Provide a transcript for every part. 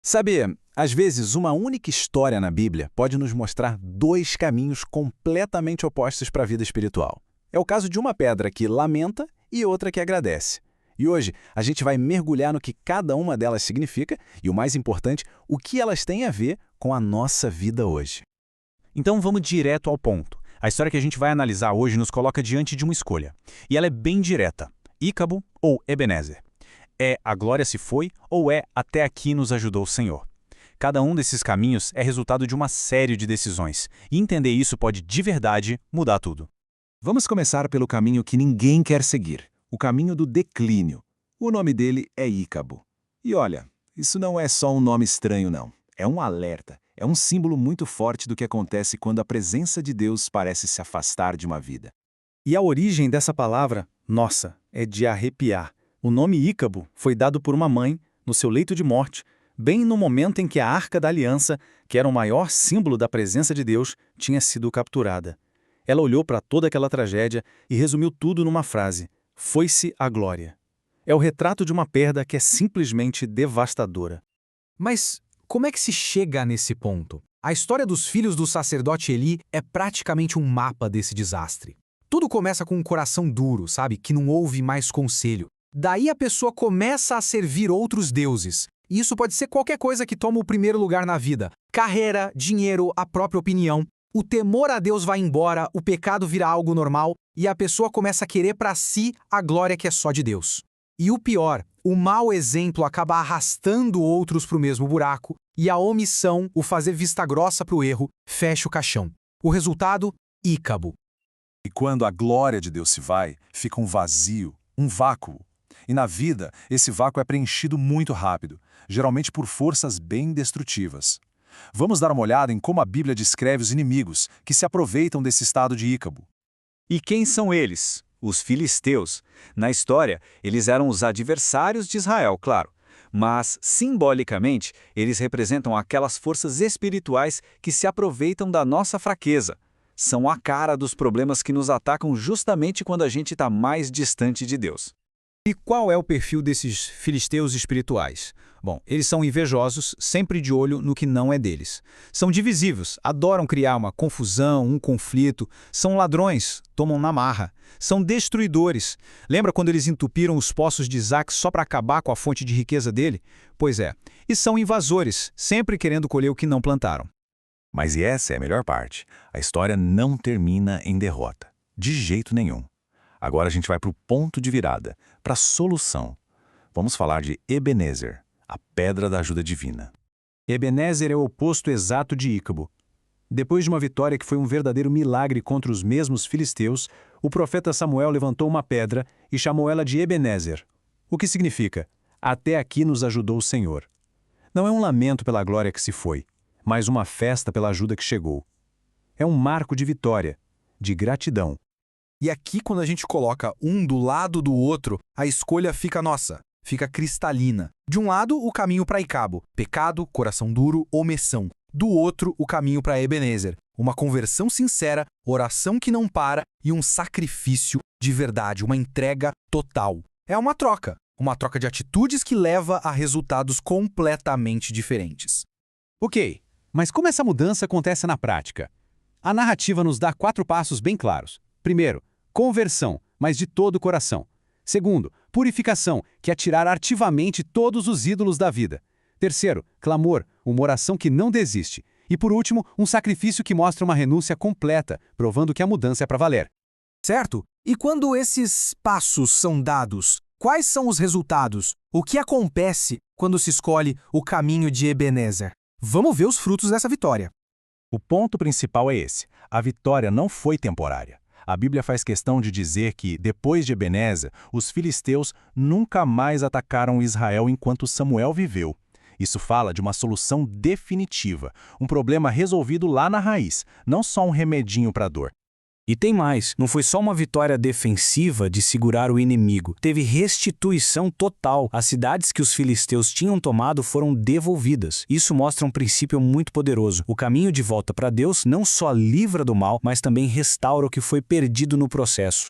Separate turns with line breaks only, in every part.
Sabe, às vezes uma única história na Bíblia pode nos mostrar dois caminhos completamente opostos para a vida espiritual. É o caso de uma pedra que lamenta e outra que agradece. E hoje a gente vai mergulhar no que cada uma delas significa e, o mais importante, o que elas têm a ver com a nossa vida hoje.
Então vamos direto ao ponto. A história que a gente vai analisar hoje nos coloca diante de uma escolha. E ela é bem direta. Ícabo ou Ebenezer? É a glória se foi ou é até aqui nos ajudou o Senhor? Cada um desses caminhos é resultado de uma série de decisões. E entender isso pode de verdade mudar tudo.
Vamos começar pelo caminho que ninguém quer seguir, o caminho do declínio. O nome dele é Ícabo. E olha, isso não é só um nome estranho não. É um alerta, é um símbolo muito forte do que acontece quando a presença de Deus parece se afastar de uma vida.
E a origem dessa palavra, nossa, é de arrepiar. O nome Ícabo foi dado por uma mãe, no seu leito de morte, bem no momento em que a Arca da Aliança, que era o maior símbolo da presença de Deus, tinha sido capturada. Ela olhou para toda aquela tragédia e resumiu tudo numa frase: foi-se a glória. É o retrato de uma perda que é simplesmente devastadora.
Mas como é que se chega nesse ponto? A história dos filhos do sacerdote Eli é praticamente um mapa desse desastre. Tudo começa com um coração duro, sabe? Que não ouve mais conselho. Daí a pessoa começa a servir outros deuses. E isso pode ser qualquer coisa que toma o primeiro lugar na vida. Carreira, dinheiro, a própria opinião. O temor a Deus vai embora, o pecado vira algo normal e a pessoa começa a querer para si a glória que é só de Deus. E o pior, o mau exemplo acaba arrastando outros para o mesmo buraco e a omissão, o fazer vista grossa para o erro, fecha o caixão. O resultado? Ícabo.
E quando a glória de Deus se vai, fica um vazio, um vácuo. E na vida, esse vácuo é preenchido muito rápido, geralmente por forças bem destrutivas. Vamos dar uma olhada em como a Bíblia descreve os inimigos que se aproveitam desse estado de Ícabo.
E quem são eles? Os filisteus. Na história, eles eram os adversários de Israel, claro. Mas, simbolicamente, eles representam aquelas forças espirituais que se aproveitam da nossa fraqueza. São a cara dos problemas que nos atacam justamente quando a gente está mais distante de Deus.
E qual é o perfil desses filisteus espirituais? Bom, eles são invejosos, sempre de olho no que não é deles. São divisivos, adoram criar uma confusão, um conflito. São ladrões, tomam na marra. São destruidores. Lembra quando eles entupiram os poços de Isaac só para acabar com a fonte de riqueza dele? Pois é. E são invasores, sempre querendo colher o que não plantaram.
Mas e essa é a melhor parte. A história não termina em derrota. De jeito nenhum. Agora a gente vai para o ponto de virada, para a solução. Vamos falar de Ebenezer, a pedra da ajuda divina.
Ebenezer é o oposto exato de Ícabo. Depois de uma vitória que foi um verdadeiro milagre contra os mesmos filisteus, o profeta Samuel levantou uma pedra e chamou ela de Ebenezer, o que significa: até aqui nos ajudou o Senhor. Não é um lamento pela glória que se foi, mas uma festa pela ajuda que chegou. É um marco de vitória, de gratidão.
E aqui, quando a gente coloca um do lado do outro, a escolha fica nossa, fica cristalina. De um lado, o caminho para Ícabo, pecado, coração duro, omissão. Do outro, o caminho para Ebenezer, uma conversão sincera, oração que não para e um sacrifício de verdade, uma entrega total. É uma troca de atitudes que leva a resultados completamente diferentes.
Ok, mas como essa mudança acontece na prática? A narrativa nos dá 4 passos bem claros. Primeiro, conversão, mas de todo o coração. Segundo, purificação, que é tirar ativamente todos os ídolos da vida. Terceiro, clamor, uma oração que não desiste. E por último, um sacrifício que mostra uma renúncia completa, provando que a mudança é para valer.
Certo? E quando esses passos são dados, quais são os resultados? O que acontece quando se escolhe o caminho de Ebenezer? Vamos ver os frutos dessa vitória.
O ponto principal é esse: a vitória não foi temporária. A Bíblia faz questão de dizer que, depois de Ebenezer, os filisteus nunca mais atacaram Israel enquanto Samuel viveu. Isso fala de uma solução definitiva, um problema resolvido lá na raiz, não só um remedinho para a dor.
E tem mais, não foi só uma vitória defensiva de segurar o inimigo, teve restituição total. As cidades que os filisteus tinham tomado foram devolvidas. Isso mostra um princípio muito poderoso. O caminho de volta para Deus não só livra do mal, mas também restaura o que foi perdido no processo.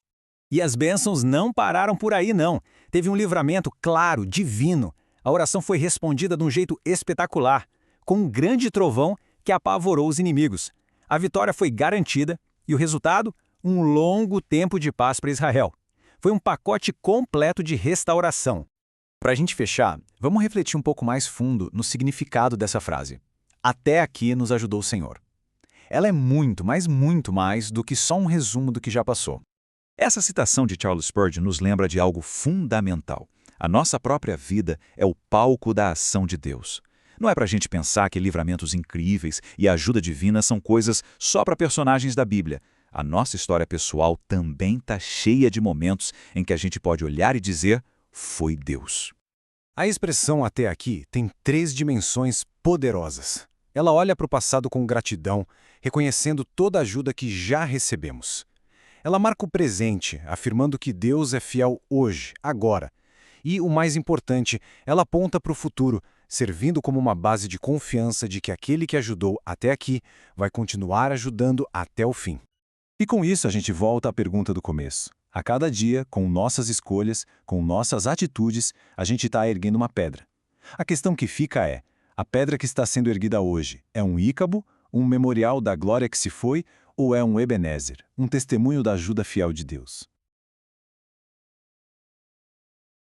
E as bênçãos não pararam por aí, não. Teve um livramento claro, divino.
A oração foi respondida de um jeito espetacular, com um grande trovão que apavorou os inimigos. A vitória foi garantida e o resultado? Um longo tempo de paz para Israel. Foi um pacote completo de restauração. Para a gente fechar, vamos refletir um pouco mais fundo no significado dessa frase. Até aqui nos ajudou o Senhor. Ela é muito, mas muito mais do que só um resumo do que já passou. Essa citação de Charles Spurgeon nos lembra de algo fundamental. A nossa própria vida é o palco da ação de Deus. Não é para a gente pensar que livramentos incríveis e ajuda divina são coisas só para personagens da Bíblia. A nossa história pessoal também está cheia de momentos em que a gente pode olhar e dizer, foi Deus.
A expressão até aqui tem 3 dimensões poderosas. Ela olha para o passado com gratidão, reconhecendo toda a ajuda que já recebemos. Ela marca o presente, afirmando que Deus é fiel hoje, agora. E, o mais importante, ela aponta para o futuro, servindo como uma base de confiança de que aquele que ajudou até aqui vai continuar ajudando até o fim. E com isso a gente volta à pergunta do começo. A cada dia, com nossas escolhas, com nossas atitudes, a gente está erguendo uma pedra. A questão que fica é, a pedra que está sendo erguida hoje é um Ícabo, um memorial da glória que se foi, ou é um Ebenezer, um testemunho da ajuda fiel de Deus?